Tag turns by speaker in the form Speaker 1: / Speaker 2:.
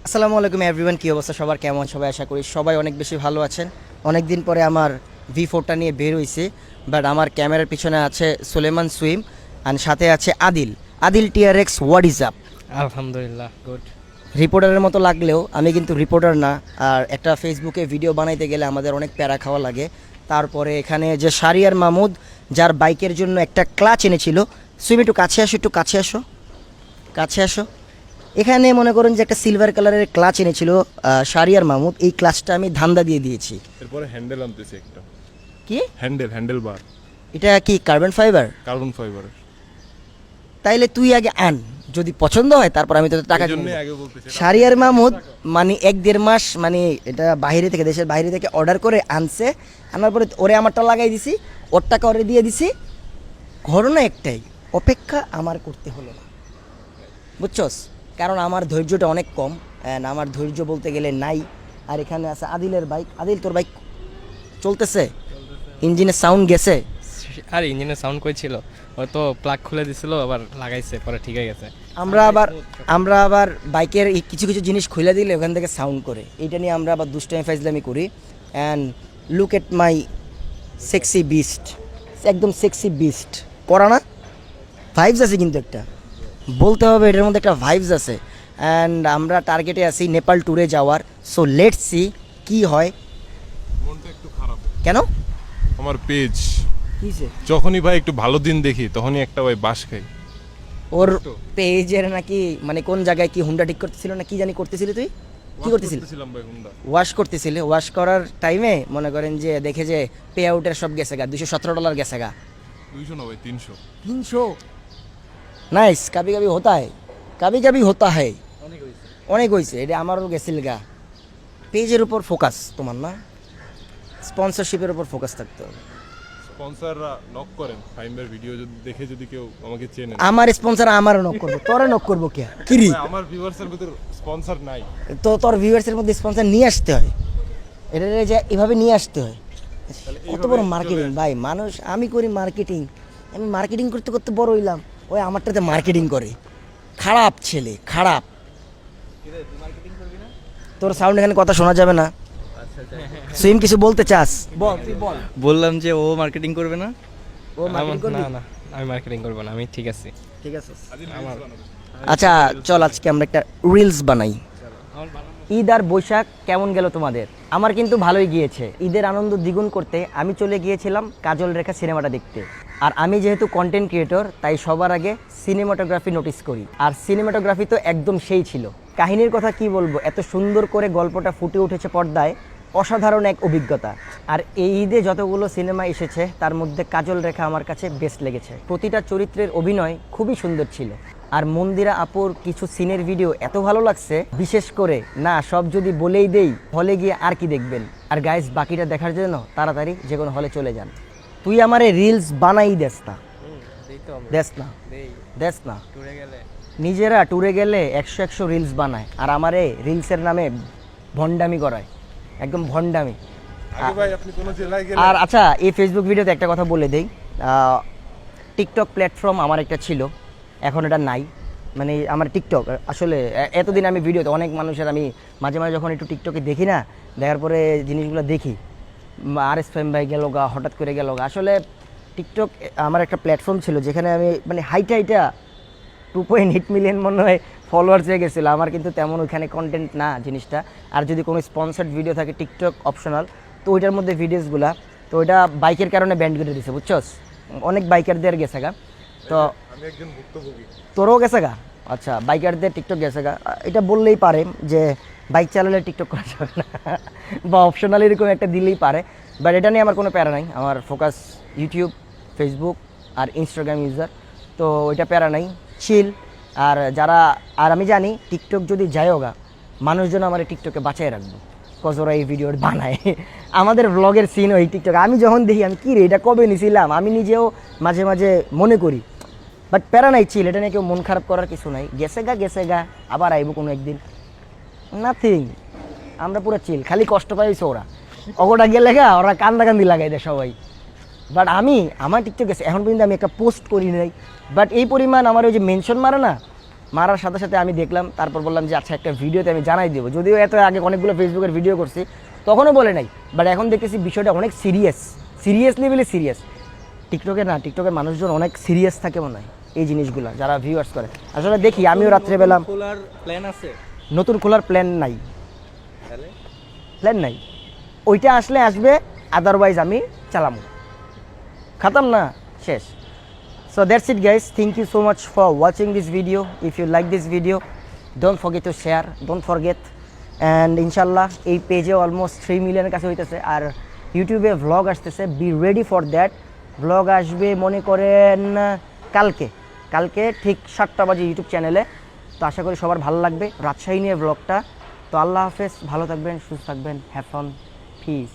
Speaker 1: আসসালামু আলাইকুম এভরিওয়ান, কী অবস্থা সবার, কেমন সবাই? আশা করি সবাই অনেক বেশি ভালো আছেন। অনেক দিন পরে আমার V4টা নিয়ে বের হয়েছে, বাট আমার ক্যামেরার পিছনে আছে সুলেমান সুইম আর সাথে আছে Adil. Adil TRX, what is up?
Speaker 2: আলহামদুলিল্লাহ গুড।
Speaker 1: রিপোর্টারের মতো লাগলেও আমি কিন্তু রিপোর্টার না। আর একটা ফেসবুকে ভিডিও বানাইতে গেলে আমাদের অনেক প্যারা খাওয়া লাগে। তারপরে এখানে যে শারিয়ার মাহমুদ, যার বাইকের জন্য একটা ক্লাচ এনেছিল। সুইম একটু কাছে আসো, একটু কাছে আসো, কাছে আসো। এখানে মনে করুন যে একটা সিলভার কালারের ক্লাচ এনেছিল শারিয়ার মাহমুদ, এই ক্লাচটা আমি ধান্দা দিয়ে দিয়েছি।
Speaker 3: এরপরে হ্যান্ডেল আনতেছি একটা।
Speaker 1: কি
Speaker 3: হ্যান্ডেল বার
Speaker 1: এটা কি কার্বন ফাইবার?
Speaker 3: Carbon fibre.
Speaker 1: তাইলে তুই আগে আন, যদি পছন্দ হয় তারপর আমি তোদের টাকা
Speaker 3: জন্য
Speaker 1: কিনবো।
Speaker 3: আগে বলতেছি
Speaker 1: শারিয়ার মাহমুদ মানে 1-1.5 মাস মানে এটা বাইরে থেকে, দেশের বাইরে থেকে অর্ডার করে আনছে। আনার পরে ওরে আমারটা লাগাই দিছি, ওর টাকা ওরে দিয়ে দিছি। ঘটনা একটাই, অপেক্ষা আমার করতে হলো না, বুঝছস? কারণ আমার ধৈর্যটা অনেক কম, অ্যান্ড আমার ধৈর্য বলতে গেলে নাই। আর এখানে আছে আদিলের বাইক। আদিল, তোর বাইক চলতেছে? ইঞ্জিনের সাউন্ড গেছে?
Speaker 2: আর ইঞ্জিনের সাউন্ড কই ছিল? ও তো প্লাগ খুলে দিছিল, আবার লাগাইছে, পরে ঠিক হয়ে গেছে।
Speaker 1: আমরা আবার বাইকের কিছু কিছু জিনিস খুলে দিলে ওখান থেকে সাউন্ড করে, এইটা নিয়ে আমরা আবার দুষ্টামি ফাইজলামি করি। And look at my sexy beast, একদম সেক্সি বিস্ট করা না? ভাইবস আছে কিন্তু একটা, বলতে হবে এটার মধ্যে একটা ভাইবস আছে। অ্যান্ড আমরা টার্গেটে আছি নেপাল ট্যুরে যাওয়ার। সো লেটস সি কি হয়।
Speaker 3: মনটা একটু খারাপ।
Speaker 1: কেন?
Speaker 3: আমার পেজ
Speaker 1: কিসে?
Speaker 3: যখনই ভাই একটু ভালো দিন দেখি তখনই একটা ভাই বাস খাই।
Speaker 1: ওর পেজের নাকি মানে কোন জায়গায় কি হুন্ডা ঠিক করতেছিল না কি জানি করতেছিল? তুই কি করতেছিল?
Speaker 3: করতেছিলাম ভাই হুন্ডা।
Speaker 1: ওয়াশ করতেছিলে, ওয়াশ করার টাইমে মনে করেন যে দেখে যে পে আউটের সব গেছে গা, $217 গেছে গা।
Speaker 3: 200 না ভাই 300।
Speaker 1: 300? নাইস, কাবি কাবি হতা হয়, কাবি কাবি হতা হয়। অনেক হয়েছে, এটা আমারও গেছিল গা। পেজের উপর ফোকাস তোমার না, স্পন্সরশিপের উপর ফোকাস থাকতে হবে।
Speaker 3: স্পন্সররা নক করেন ফাইমের ভিডিও যদি দেখে, যদি কেউ আমাকে চেনে।
Speaker 1: আমার স্পন্সর আমারও নক করবো, তোরা নক করবো কে? কিরি
Speaker 3: ভাই আমার ভিউয়ার্সের ভিতর স্পন্সর নাই।
Speaker 1: তো তোর ভিউয়ার্সের মধ্যে স্পন্সর নিয়ে আসতে হয়, এটা যে এভাবে নিয়ে আসতে হয়। কত বড় মার্কেটিং ভাই মানুষ, আমি করি মার্কেটিং, আমি মার্কেটিং করতে করতে বড় হইলাম, ওই আমারটাতে মার্কেটিং করে। খারাপ ছেলে, খারাপ। তোর সাউন্ড এখানে কথা শোনা যাবে না। সুইম কিছু বলতে চাস? বল, তুই বল।
Speaker 4: বললাম যে ও মার্কেটিং করবে না।
Speaker 1: ও মার্কেটিং করবি?
Speaker 2: না না, আমি মার্কেটিং করবো না, আমি ঠিক আছি।
Speaker 1: ঠিক আছে। আচ্ছা চল আজকে আমরা একটা রিলস বানাই। ঈদ আর বৈশাখ কেমন গেল তোমাদের? আমার কিন্তু ভালোই গিয়েছে। ঈদের আনন্দ দ্বিগুণ করতে আমি চলে গিয়েছিলাম কাজল রেখা সিনেমাটা দেখতে। আর আমি যেহেতু কন্টেন্ট ক্রিয়েটর, তাই সবার আগে সিনেমাটোগ্রাফি নোটিস করি। আর সিনেমাটোগ্রাফি তো একদম সেই ছিল। কাহিনীর কথা কি বলবো, এত সুন্দর করে গল্পটা ফুটে উঠেছে পর্দায়, অসাধারণ এক অভিজ্ঞতা। আর এই ঈদে যতগুলো সিনেমা এসেছে তার মধ্যে কাজল রেখা আমার কাছে বেস্ট লেগেছে। প্রতিটা চরিত্রের অভিনয় খুবই সুন্দর ছিল। আর মন্দিরা আপুর কিছু সিনের ভিডিও এত ভালো লাগছে, বিশেষ করে না সব যদি বলেই দেই হলে গিয়ে আর কি দেখবেন। আর গাইস, বাকিটা দেখার জন্য তাড়াতাড়ি যে কোনো হলে চলে যান। তুই আমারে রিলস বানাই দেস না, দেস না, দেস না। নিজেরা ট্যুরে গেলে 100 রিলস বানায়, আর আমারে রিলসের নামে ভণ্ডামি করায়, একদম ভণ্ডামি।
Speaker 3: আগে ভাই আপনি কোন জেলায় গেলে?
Speaker 1: আর আচ্ছা, এই ফেসবুক ভিডিওতে একটা কথা বলে দেই, টিকটক প্ল্যাটফর্ম আমার একটা ছিল, এখন এটা নাই। মানে আমার টিকটক আসলে এতদিন আমি ভিডিওতে অনেক মানুষের আমি মাঝে মাঝে যখন একটু টিকটকে দেখি না, দেখার পরে জিনিসগুলো দেখি, RS ফেম ভাই গেল গা, হঠাৎ করে গেল গা। আসলে টিকটক আমার একটা প্ল্যাটফর্ম ছিল যেখানে আমি মানে হাইটা 2.8 মিলিয়ন মনে হয় ফলোয়ার্স হয়ে গেছিলো আমার, কিন্তু তেমন ওইখানে কন্টেন্ট না জিনিসটা। আর যদি কোনো স্পন্সার্ড ভিডিও থাকে টিকটক অপশনাল, তো ওইটার মধ্যে ভিডিওসগুলা, তো ওইটা বাইকের কারণে ব্যান্ড করে দিছে, বুঝছস? অনেক বাইকারদের গেছে গা। তো
Speaker 3: আমি একজন ভুক্তভোগী।
Speaker 1: তোরও গেছে গা? আচ্ছা, বাইকারদের টিকটক গেছে গা, এটা বললেই পারে যে বাইক চালালে টিকটক করা যাবে না বা অপশনাল এরকম একটা দিলেই পারে। বাট এটা নিয়ে আমার কোনো প্যারা নাই, আমার ফোকাস ইউটিউব, ফেসবুক আর ইনস্টাগ্রাম ইউজার, তো ওইটা প্যারা নাই, চিল। আর আমি জানি টিকটক যদি যায়ও গা, মানুষজন আমার টিকটকে বাঁচাই রাখবো, কজ ওরা এই ভিডিও বানায় আমাদের ব্লগের সিন ওই টিকটক। আমি যখন দেখি আমি কি রে এটা কবে নিছিলাম, আমি নিজেও মাঝে মাঝে মনে করি। বাট প্যারা নাই, চিল, এটা নিয়ে কেউ মন খারাপ করার কিছু নাই। গেছে গা, আবার আইবো কোনো একদিন, নাথিং। আমরা পুরো চিল, খালি কষ্ট পাইছে ওরা, অগোটা গেলে গা ওরা কান্দাকান্দি লাগাই দেয় সবাই। বাট আমার টিকটক গেছে, এখন পর্যন্ত আমি একটা পোস্ট করি নাই। বাট এই পরিমাণ আমার ওই যে মেনশন মারে না, মারার সাথে সাথে আমি দেখলাম, তারপর বললাম যে আচ্ছা একটা ভিডিওতে আমি জানাই দেবো। যদিও এত আগে অনেকগুলো ফেসবুকের ভিডিও করছি, তখনও বলে নাই, বাট এখন দেখতেছি বিষয়টা অনেক সিরিয়াস লেভেলে সিরিয়াস। টিকটকের মানুষজন অনেক সিরিয়াস থাকে মনে হয় এই জিনিসগুলো, যারা ভিউয়ার্স করে। আসলে দেখি আমিও রাত্রেবেলা
Speaker 4: খোলার প্ল্যান আছে
Speaker 1: নতুন খোলার প্ল্যান নাই,
Speaker 4: তাহলে
Speaker 1: প্ল্যান নাই, ওইটা আসলে আসবে, আদারওয়াইজ আমি চালামু, খাতাম না, শেষ। So that's it guys, thank you so much for watching this video. If you like this video, don't forget to share, don't forget, and inshallah এই পেজে অলমোস্ট 3 মিলিয়নের কাছে হইতেছে, আর ইউটিউবে ভ্লগ আসতেছে, be ready for that. Vlog আসবে মনে করেন কালকে ঠিক 7টা বাজে ইউটিউব চ্যানেলে। তো আশা করি সবার ভালো লাগবে রাজশাহী নিয়ে ভ্লগটা। তো আল্লাহ হাফেজ, ভালো থাকবেন, সুস্থ থাকবেন, হ্যাভ ফান, পিস।